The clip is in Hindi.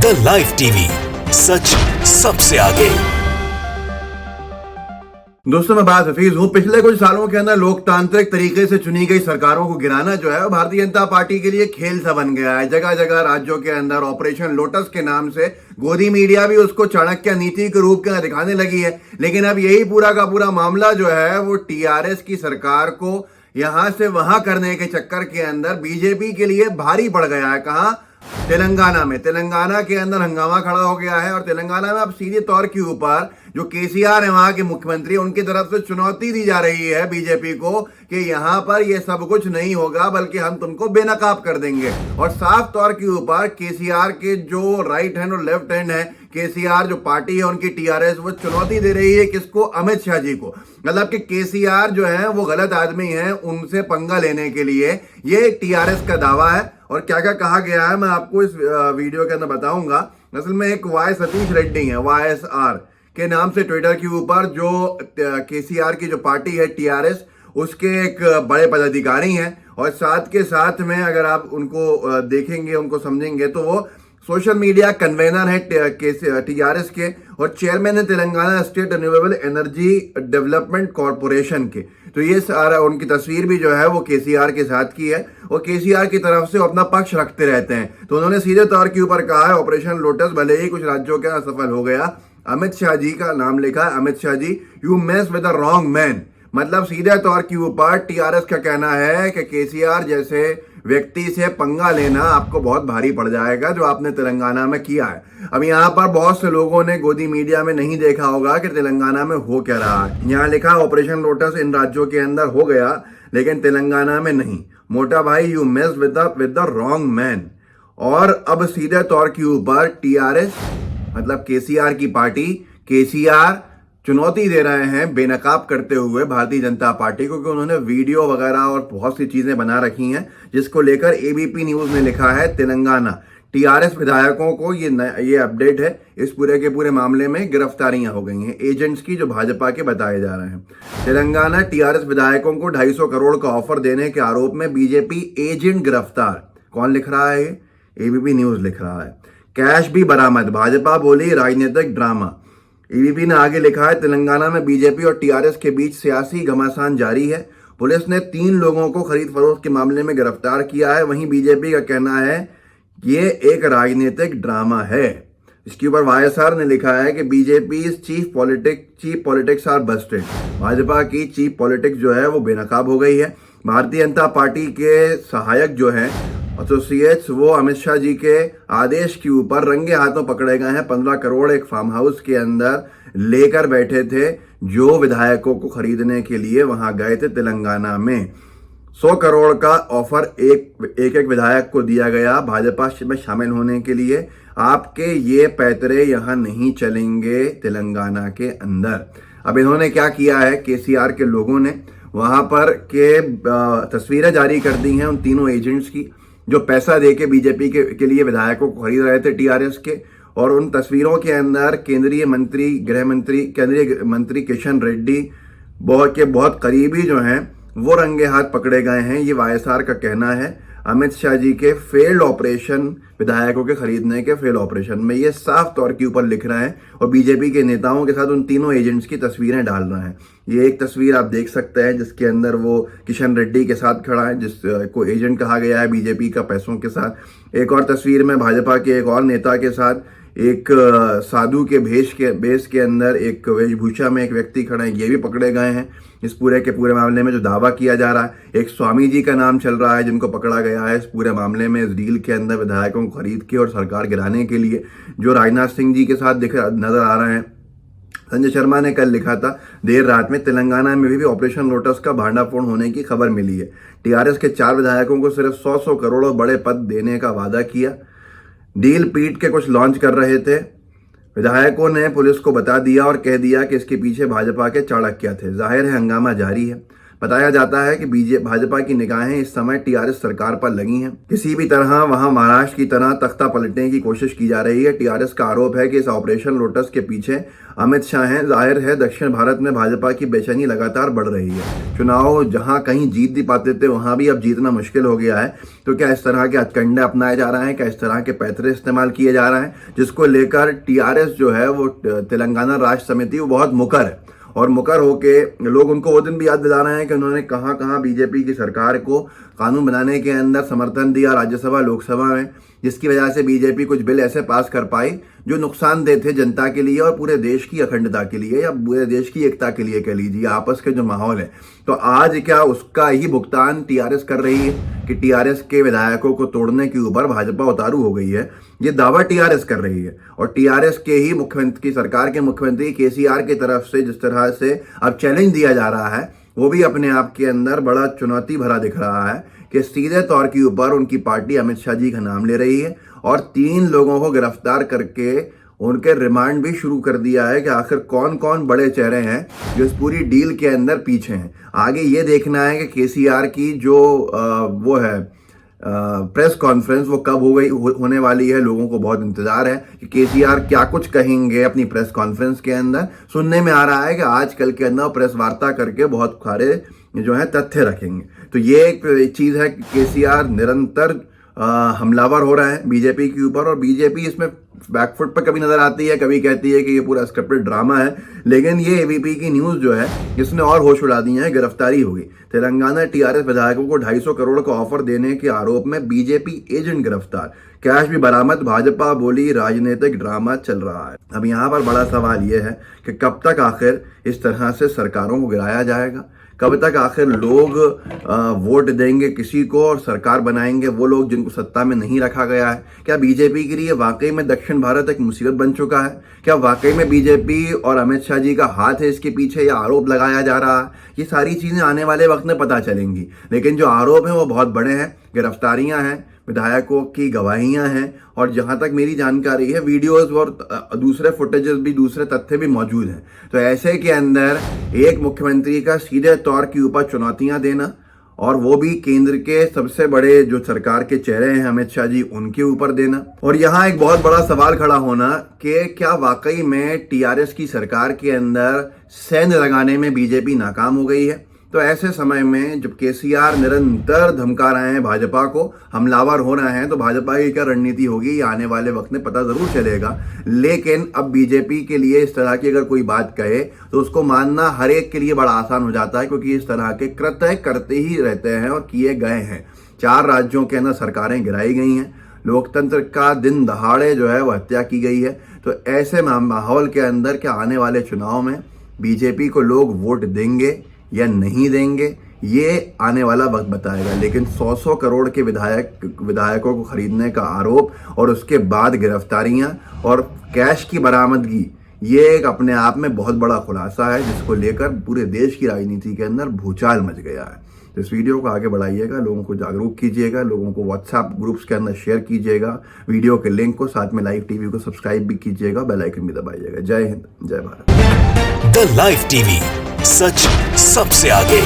द लाइव टीवी, सच सबसे आगे। दोस्तों, मैं बात हफीज हूँ। पिछले कुछ सालों के अंदर लोकतांत्रिक तरीके से चुनी गई सरकारों को गिराना जो है वो भारतीय जनता पार्टी के लिए खेल सा बन गया है। जगह जगह राज्यों के अंदर ऑपरेशन लोटस के नाम से गोदी मीडिया भी उसको चाणक्य नीति के रूप में दिखाने लगी है। लेकिन अब यही पूरा का पूरा मामला जो है वो टीआरएस की सरकार को यहां से वहां करने के चक्कर के अंदर बीजेपी के लिए भारी पड़ गया है। कहां? तेलंगाना में। तेलंगाना के अंदर हंगामा खड़ा हो गया है और तेलंगाना में अब सीधे तौर के ऊपर जो केसीआर है वहां के मुख्यमंत्री, उनकी तरफ से चुनौती दी जा रही है बीजेपी को कि यहां पर ये सब कुछ नहीं होगा, बल्कि हम तुमको बेनकाब कर देंगे। और साफ तौर के ऊपर केसीआर के जो राइट हैंड और लेफ्ट हैंड है, केसीआर जो पार्टी है उनकी टीआरएस, वो चुनौती दे रही है किसको? अमित शाह जी को। मतलब कि केसीआर जो है वो गलत आदमी है, उनसे पंगा लेने के लिए ये टीआरएस का दावा है। और क्या क्या कहा गया है मैं आपको इस वीडियो के अंदर बताऊंगा। असल में एक वाई सतीश रेड्डी है, YSR के नाम से ट्विटर के ऊपर, जो केसीआर की जो पार्टी है टीआरएस, उसके एक बड़े पदाधिकारी हैं। और साथ के साथ में अगर आप उनको देखेंगे, उनको समझेंगे, तो वो सोशल मीडिया कन्वेनर है टीआरएस के और चेयरमैन है Telangana state renewable energy development corporation के। तो ये सारा उनकी तस्वीर भी जो है वो केसीआर के साथ की है और केसीआर की तरफ से अपना पक्ष रखते रहते हैं। तो उन्होंने सीधे तौर के ऊपर कहा है ऑपरेशन लोटस भले ही कुछ राज्यों के असफल हो गया, अमित शाह जी का नाम लिखा है। Amit Shah ji, you mess with the wrong man. मतलब सीधे तौर के ऊपर टीआरएस का कहना है कि केसीआर जैसे व्यक्ति से पंगा लेना आपको बहुत भारी पड़ जाएगा, जो आपने तेलंगाना में किया है। अब यहाँ पर बहुत से लोगों ने गोदी मीडिया में नहीं देखा होगा कि तेलंगाना में हो क्या रहा है। यहाँ लिखा ऑपरेशन लोटस इन राज्यों के अंदर हो गया, लेकिन तेलंगाना में नहीं। मोटा भाई, you mess with the wrong man. और अब सीधे तौर के ऊपर टीआरएस मतलब केसीआर की पार्टी, केसीआर चुनौती दे रहे हैं बेनकाब करते हुए भारतीय जनता पार्टी को, कि उन्होंने वीडियो वगैरह और बहुत सी चीजें बना रखी हैं, जिसको लेकर एबीपी न्यूज ने लिखा है तेलंगाना टीआरएस विधायकों को ये अपडेट है। इस पूरे के पूरे मामले में गिरफ्तारियां हो गई हैं एजेंट्स की, जो भाजपा के बताए जा रहे हैं। तेलंगाना टीआरएस विधायकों को 250 करोड़ का ऑफर देने के आरोप में बीजेपी एजेंट गिरफ्तार। कौन लिख रहा है? एबीपी न्यूज लिख रहा है। कैश भी बरामद, भाजपा बोली राजनीतिक ड्रामा। एबीपी ने आगे लिखा है तेलंगाना में बीजेपी और टीआरएस के बीच सियासी घमासान जारी है। पुलिस ने 3 लोगों को खरीद फरोख्त के मामले में गिरफ्तार किया है। वहीं बीजेपी का कहना है ये एक राजनीतिक ड्रामा है। इसके ऊपर वाईएसआर ने लिखा है कि BJP chief politics are busted. Bhajpa की चीफ पॉलिटिक्स जो है वो बेनकाब हो गई है। भारतीय जनता पार्टी के सहायक जो हैं एसोसिएट्स, वो अमित शाह जी के आदेश के ऊपर रंगे हाथों पकड़े गए हैं। 15 करोड़ एक फार्म हाउस के अंदर लेकर बैठे थे, जो विधायकों को खरीदने के लिए वहां गए थे तेलंगाना में। 100 करोड़ का ऑफर एक विधायक को दिया गया भाजपा में शामिल होने के लिए। आपके ये पैतरे यहां नहीं चलेंगे तेलंगाना के अंदर। अब इन्होंने क्या किया है, केसीआर के लोगों ने वहां पर के तस्वीरें जारी कर दी हैं उन तीनों एजेंट्स की, जो पैसा देके बीजेपी के लिए विधायकों को खरीद रहे थे टीआरएस के। और उन तस्वीरों के अंदर केंद्रीय मंत्री किशन रेड्डी बहुत करीबी जो हैं वो रंगे हाथ पकड़े गए हैं। ये वाईएसआर का कहना है अमित शाह जी के फेल्ड ऑपरेशन, विधायकों के खरीदने के फेल्ड ऑपरेशन में। ये साफ तौर के ऊपर लिख रहे हैं और बीजेपी के नेताओं के साथ उन तीनों एजेंट्स की तस्वीरें डाल रहे हैं। ये एक तस्वीर आप देख सकते हैं जिसके अंदर वो किशन रेड्डी के साथ खड़ा है, जिसको एजेंट कहा गया है बीजेपी का पैसों के साथ। एक और तस्वीर में भाजपा के एक और नेता के साथ एक साधु के भेष के अंदर एक वेशभूषा में एक व्यक्ति खड़ा है, ये भी पकड़े गए हैं। इस पूरे के पूरे मामले में जो दावा किया जा रहा है, एक स्वामी जी का नाम चल रहा है जिनको पकड़ा गया है इस पूरे मामले में, इस डील के अंदर विधायकों को खरीद के और सरकार गिराने के लिए, जो राजनाथ सिंह जी के साथ नजर आ रहे हैं। संजय शर्मा ने कल लिखा था देर रात में तेलंगाना में भी ऑपरेशन लोटस का भांडाफोड़ होने की खबर मिली है। टीआरएस के 4 विधायकों को सिर्फ 100 करोड़ और बड़े पद देने का वादा किया। डील पीट के कुछ लॉन्च कर रहे थे। विधायकों ने पुलिस को बता दिया और कह दिया कि इसके पीछे भाजपा के चाणक्य थे। जाहिर है हंगामा जारी है। बताया जाता है कि भाजपा की निगाहें इस समय टीआरएस सरकार पर लगी हैं। किसी भी तरह वहां महाराष्ट्र की तरह तख्ता पलटने की कोशिश की जा रही है। टीआरएस का आरोप है कि इस ऑपरेशन लोटस के पीछे अमित शाह हैं। जाहिर है दक्षिण भारत में भाजपा की बेचैनी लगातार बढ़ रही है। चुनाव जहां कहीं जीत भी पाते थे वहां भी अब जीतना मुश्किल हो गया है। तो क्या इस तरह के हथकंडे अपनाए जा रहे हैं, क्या इस तरह के पैतरे इस्तेमाल किए जा रहे हैं, जिसको लेकर टीआरएस जो है वो तेलंगाना राष्ट्र समिति वो बहुत मुकर है। और मुकर होके लोग उनको वो दिन भी याद दिला रहे हैं कि उन्होंने कहां कहां बीजेपी की सरकार को कानून बनाने के अंदर समर्थन दिया राज्यसभा लोकसभा में, जिसकी वजह से बीजेपी कुछ बिल ऐसे पास कर पाई जो नुकसानदेह थे जनता के लिए और पूरे देश की अखंडता के लिए या पूरे देश की एकता के लिए कह लीजिए, आपस के जो माहौल है। तो आज क्या उसका ही भुगतान टीआरएस कर रही है कि टीआरएस के विधायकों को तोड़ने के ऊपर भाजपा उतारू हो गई है। ये दावा टीआरएस कर रही है और टीआरएस के ही मुख्यमंत्री सरकार के मुख्यमंत्री केसीआर की तरफ से जिस तरह से अब चैलेंज दिया जा रहा है वो भी अपने आप के अंदर बड़ा चुनौती भरा दिख रहा है कि सीधे तौर के ऊपर उनकी पार्टी अमित शाह जी का नाम ले रही है और 3 लोगों को गिरफ्तार करके उनके रिमांड भी शुरू कर दिया है कि आखिर कौन कौन बड़े चेहरे हैं जो इस पूरी डील के अंदर पीछे हैं। आगे ये देखना है कि केसीआर की जो वो है प्रेस कॉन्फ्रेंस वो कब होने वाली है। लोगों को बहुत इंतजार है कि केसीआर क्या कुछ कहेंगे अपनी प्रेस कॉन्फ्रेंस के अंदर। सुनने में आ रहा है कि आजकल के अंदर प्रेस वार्ता करके बहुत सारे जो है तथ्य रखेंगे। तो ये एक चीज है कि केसीआर निरंतर हमलावर हो रहा है बीजेपी के ऊपर और बीजेपी इसमें बैकफुट पर कभी नजर आती है, कभी कहती है कि ये पूरा स्क्रिप्टेड ड्रामा है। लेकिन ये एबीपी की न्यूज जो है इसने और होश उड़ा दी है। गिरफ्तारी होगी। तेलंगाना टीआरएस विधायकों को 250 करोड़ का ऑफर देने के आरोप में बीजेपी एजेंट गिरफ्तार, कैश भी बरामद। भाजपा बोली राजनीतिक ड्रामा चल रहा है। अब यहाँ पर बड़ा सवाल यह है कि कब तक आखिर इस तरह से सरकारों को गिराया जाएगा, कब तक आखिर लोग वोट देंगे किसी को और सरकार बनाएंगे वो लोग जिनको सत्ता में नहीं रखा गया है। क्या बीजेपी के लिए वाकई में दक्षिण भारत एक मुसीबत बन चुका है? क्या वाकई में बीजेपी और अमित शाह जी का हाथ है इसके पीछे या आरोप लगाया जा रहा है? ये सारी चीजें आने वाले वक्त में पता चलेंगी। लेकिन जो आरोप हैं वो बहुत बड़े हैं। गिरफ्तारियां हैं, विधायकों की गवाहियां हैं और जहां तक मेरी जानकारी है वीडियोस और दूसरे फुटेजेस भी, दूसरे तथ्य भी मौजूद हैं। तो ऐसे के अंदर एक मुख्यमंत्री का सीधे तौर के ऊपर चुनौतियां देना और वो भी केंद्र के सबसे बड़े जो सरकार के चेहरे हैं अमित शाह जी उनके ऊपर देना। और यहाँ एक बहुत बड़ा सवाल खड़ा होना कि क्या वाकई में टीआरएस की सरकार के अंदर सेंध लगाने में बीजेपी नाकाम हो गई है? तो ऐसे समय में जब केसीआर निरंतर धमका रहे हैं भाजपा को, हमलावर हो रहे हैं, तो भाजपा की क्या रणनीति होगी ये आने वाले वक्त में पता जरूर चलेगा। लेकिन अब बीजेपी के लिए इस तरह की अगर कोई बात कहे तो उसको मानना हर एक के लिए बड़ा आसान हो जाता है, क्योंकि इस तरह के कृत्य करते ही रहते हैं और किए गए हैं। 4 राज्यों के अंदर सरकारें गिराई गई हैं, लोकतंत्र का दिन दहाड़े जो है वह हत्या की गई है। तो ऐसे माहौल के अंदर क्या आने वाले चुनाव में बीजेपी को लोग वोट देंगे या नहीं देंगे ये आने वाला वक्त बताएगा। लेकिन 100 करोड़ के विधायकों को खरीदने का आरोप और उसके बाद गिरफ्तारियां और कैश की बरामदगी ये एक अपने आप में बहुत बड़ा खुलासा है, जिसको लेकर पूरे देश की राजनीति के अंदर भूचाल मच गया है। तो इस वीडियो को आगे बढ़ाइएगा, लोगों को जागरूक कीजिएगा, लोगों को व्हाट्सएप ग्रुप्स के अंदर शेयर कीजिएगा, वीडियो के लिंक को, साथ में लाइव टीवी को सब्सक्राइब भी कीजिएगा, बेल आइकन भी दबाइएगा। जय हिंद, जय भारत। द लाइव टीवी, सच सबसे आगे।